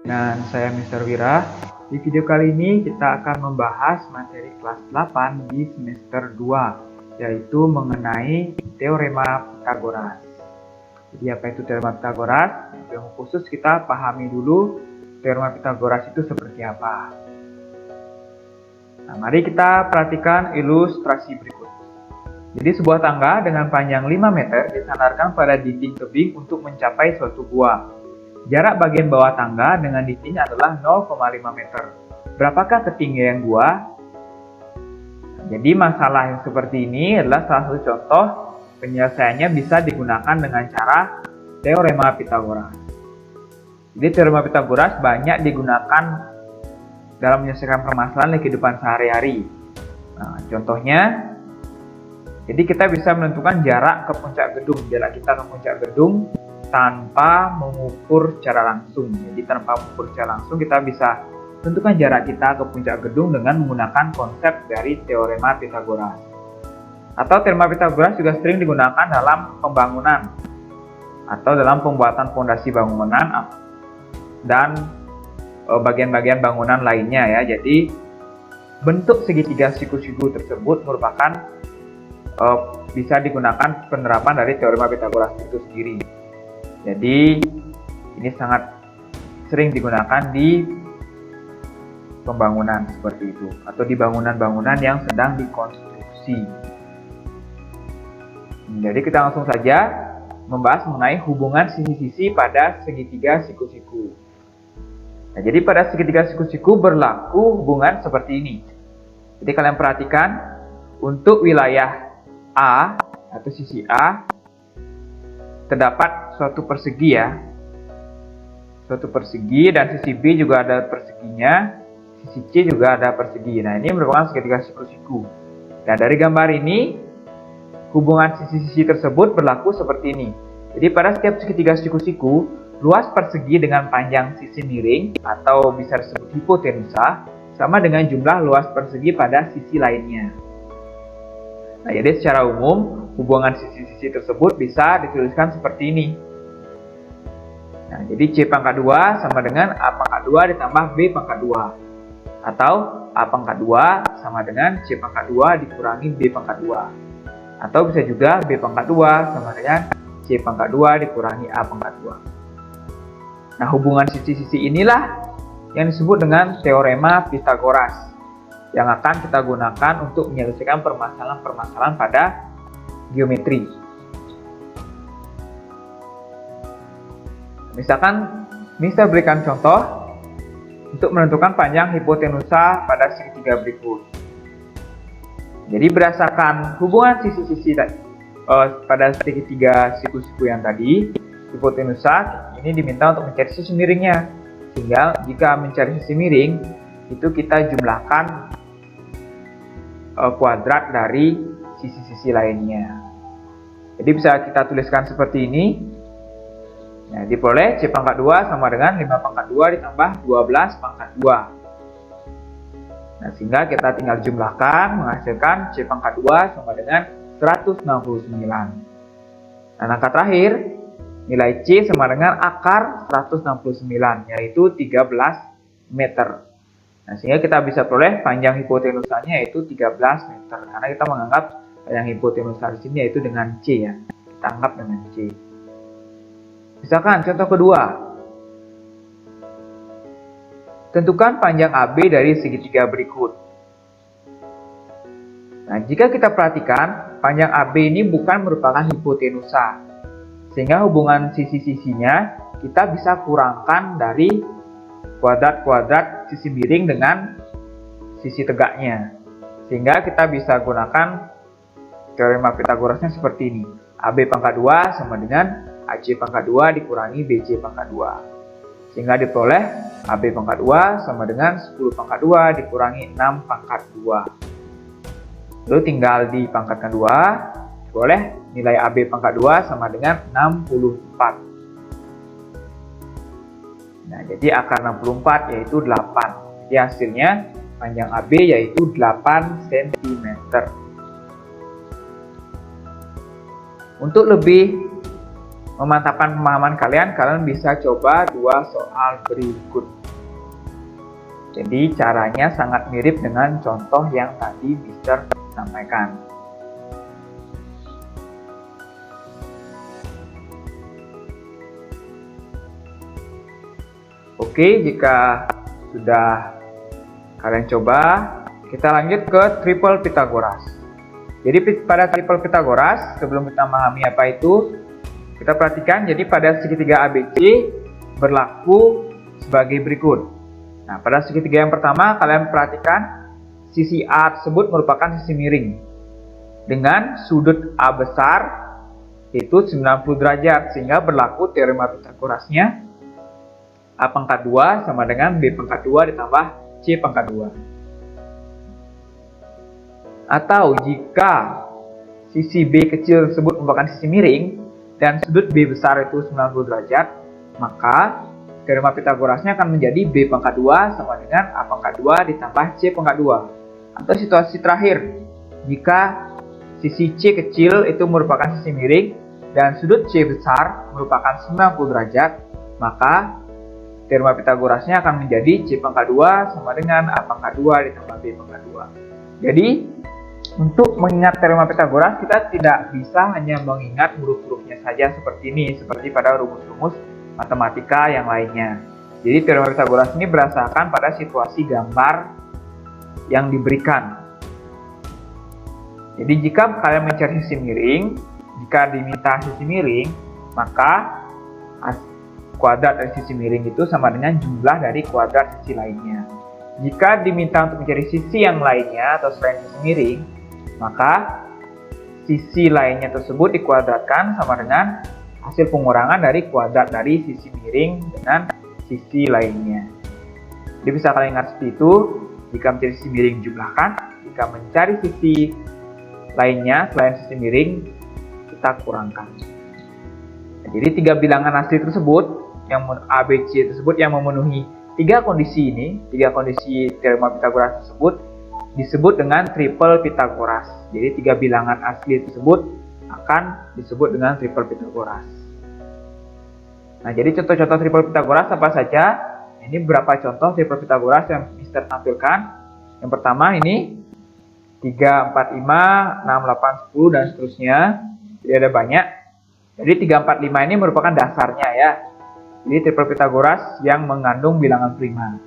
Dan saya Mr. Wira. Di video kali ini kita akan membahas materi kelas 8 di semester 2, yaitu mengenai teorema Pythagoras. Jadi apa itu teorema Pythagoras? Yang khusus kita pahami dulu teorema Pythagoras itu seperti apa. Nah, mari kita perhatikan ilustrasi berikut. Jadi sebuah tangga dengan panjang 5 meter disandarkan pada dinding tebing untuk mencapai suatu gua. Jarak bagian bawah tangga dengan dinding adalah 0,5 meter. Berapakah ketinggian gua? Jadi masalah yang seperti ini adalah salah satu contoh penyelesaiannya bisa digunakan dengan cara teorema Pythagoras. Jadi teorema Pythagoras banyak digunakan dalam menyelesaikan permasalahan di kehidupan sehari-hari. Nah, contohnya, jadi kita bisa menentukan jarak ke puncak gedung. Jarak kita ke puncak gedung tanpa mengukur secara langsung. Jadi tanpa mengukur secara langsung kita bisa tentukan jarak kita ke puncak gedung dengan menggunakan konsep dari teorema Pythagoras. Atau teorema Pythagoras juga sering digunakan dalam pembangunan atau dalam pembuatan fondasi bangunan dan bagian-bagian bangunan lainnya ya. Jadi bentuk segitiga siku-siku tersebut merupakan bisa digunakan penerapan dari teorema Pythagoras itu sendiri. Jadi ini sangat sering digunakan di pembangunan seperti itu atau di bangunan-bangunan yang sedang dikonstruksi. Jadi kita langsung saja membahas mengenai hubungan sisi-sisi pada segitiga siku-siku. Nah, jadi pada segitiga siku-siku berlaku hubungan seperti ini. Jadi kalian perhatikan untuk wilayah A atau sisi A terdapat suatu persegi ya, suatu persegi, dan sisi B juga ada perseginya, sisi C juga ada persegi. Nah, ini merupakan segitiga siku-siku. Dan dari gambar ini hubungan sisi-sisi tersebut berlaku seperti ini. Jadi pada setiap segitiga siku-siku, luas persegi dengan panjang sisi miring atau bisa disebut hipotenusa sama dengan jumlah luas persegi pada sisi lainnya. Nah, jadi secara umum hubungan sisi-sisi tersebut bisa dituliskan seperti ini. Nah, jadi C pangkat 2 sama dengan A pangkat 2 ditambah B pangkat 2. Atau A pangkat 2 sama dengan C pangkat 2 dikurangi B pangkat 2. Atau bisa juga B pangkat 2 sama dengan C pangkat 2 dikurangi A pangkat 2. Nah, hubungan sisi-sisi inilah yang disebut dengan teorema Pythagoras yang akan kita gunakan untuk menyelesaikan permasalahan-permasalahan pada geometri. Misalkan, Mister berikan contoh untuk menentukan panjang hipotenusa pada segitiga berikut. Jadi berdasarkan hubungan sisi-sisi pada segitiga siku-siku yang tadi, hipotenusa ini diminta untuk mencari sisi miringnya. Sehingga jika mencari sisi miring, itu kita jumlahkan kuadrat dari sisi-sisi lainnya. Jadi bisa kita tuliskan seperti ini. Nah, diperoleh C pangkat 2 sama dengan 5 pangkat 2 ditambah 12 pangkat 2. Nah, sehingga kita tinggal jumlahkan menghasilkan C pangkat 2 sama dengan 169. Nah, angka terakhir nilai C sama dengan akar 169, yaitu 13 meter. Nah, sehingga kita bisa peroleh panjang hipotenusanya yaitu 13 meter. Karena kita menganggap panjang hipotenusa di sini yaitu dengan C ya. Kita anggap dengan C. Misalkan contoh kedua. Tentukan panjang AB dari segitiga berikut. Nah, jika kita perhatikan, panjang AB ini bukan merupakan hipotenusa. Sehingga hubungan sisi-sisinya kita bisa kurangkan dari kuadrat-kuadrat sisi miring dengan sisi tegaknya. Sehingga kita bisa gunakan teorema Pythagorasnya seperti ini. AB pangkat 2 sama dengan AC pangkat 2 dikurangi BC pangkat 2. Sehingga diperoleh AB pangkat 2 sama dengan 10 pangkat 2 dikurangi 6 pangkat 2. Lalu tinggal dipangkatkan 2, diperoleh nilai AB pangkat 2 sama dengan 64. Nah, jadi akar 64 yaitu 8. Jadi hasilnya panjang AB yaitu 8 cm. Untuk lebih memantapkan pemahaman kalian, kalian bisa coba 2 soal berikut. Jadi caranya sangat mirip dengan contoh yang tadi Mister sampaikan. Oke, jika sudah kalian coba, kita lanjut ke triple Pythagoras. Jadi pada triple Pythagoras, sebelum kita memahami apa itu, kita perhatikan, jadi pada segitiga ABC berlaku sebagai berikut. Nah, pada segitiga yang pertama, kalian perhatikan sisi A tersebut merupakan sisi miring dengan sudut A besar yaitu 90 derajat, sehingga berlaku teorema Pythagorasnya A pangkat 2 sama dengan B pangkat 2 ditambah C pangkat 2. Atau jika sisi B kecil tersebut merupakan sisi miring dan sudut B besar itu 90 derajat, maka teorema Pythagorasnya akan menjadi B pangkat 2 sama dengan A pangkat 2 ditambah C pangkat 2. Atau situasi terakhir, jika sisi C kecil itu merupakan sisi miring dan sudut C besar merupakan 90 derajat, maka teorema Pythagorasnya akan menjadi C pangkat 2 sama dengan A pangkat 2 ditambah B pangkat 2. Jadi, untuk mengingat teorema Pythagoras, kita tidak bisa hanya mengingat huruf-hurufnya saja seperti ini, seperti pada rumus-rumus matematika yang lainnya. Jadi teorema Pythagoras ini berdasarkan pada situasi gambar yang diberikan. Jadi jika kalian mencari sisi miring, jika diminta sisi miring, maka kuadrat dari sisi miring itu sama dengan jumlah dari kuadrat sisi lainnya. Jika diminta untuk mencari sisi yang lainnya atau selain sisi miring, maka sisi lainnya tersebut dikuadratkan sama dengan hasil pengurangan dari kuadrat dari sisi miring dengan sisi lainnya. Jadi bisa kalian ingat seperti itu, jika mencari sisi miring jumlahkan, jika mencari sisi lainnya selain sisi miring, kita kurangkan. Jadi 3 bilangan asli tersebut, yang ABC tersebut yang memenuhi 3 kondisi ini, 3 kondisi teorema Pythagoras tersebut, disebut dengan triple Pythagoras. Jadi 3 bilangan asli tersebut akan disebut dengan triple Pythagoras. Nah, jadi contoh-contoh triple Pythagoras apa saja? Ini beberapa contoh triple Pythagoras yang Mister tampilkan. Yang pertama ini 3, 4, 5, 6, 8, 10 dan seterusnya. Jadi ada banyak. Jadi 3, 4, 5 ini merupakan dasarnya ya. Jadi triple Pythagoras yang mengandung bilangan prima.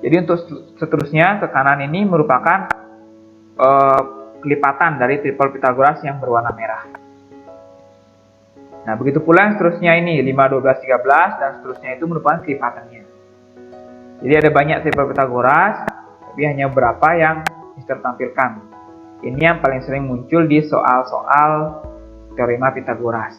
Jadi untuk seterusnya ke kanan ini merupakan kelipatan dari triple Pythagoras yang berwarna merah. Nah, begitu pula yang seterusnya ini 5, 12, 13 dan seterusnya itu merupakan kelipatannya. Jadi ada banyak triple Pythagoras, tapi hanya beberapa yang Mister tampilkan. Ini yang paling sering muncul di soal-soal teorema Pythagoras.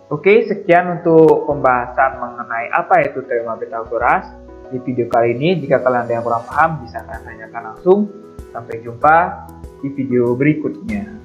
Oke, sekian untuk pembahasan mengenai apa itu teorema Pythagoras. Di video kali ini, jika kalian ada yang kurang paham, bisa kalian tanyakan langsung. Sampai jumpa di video berikutnya.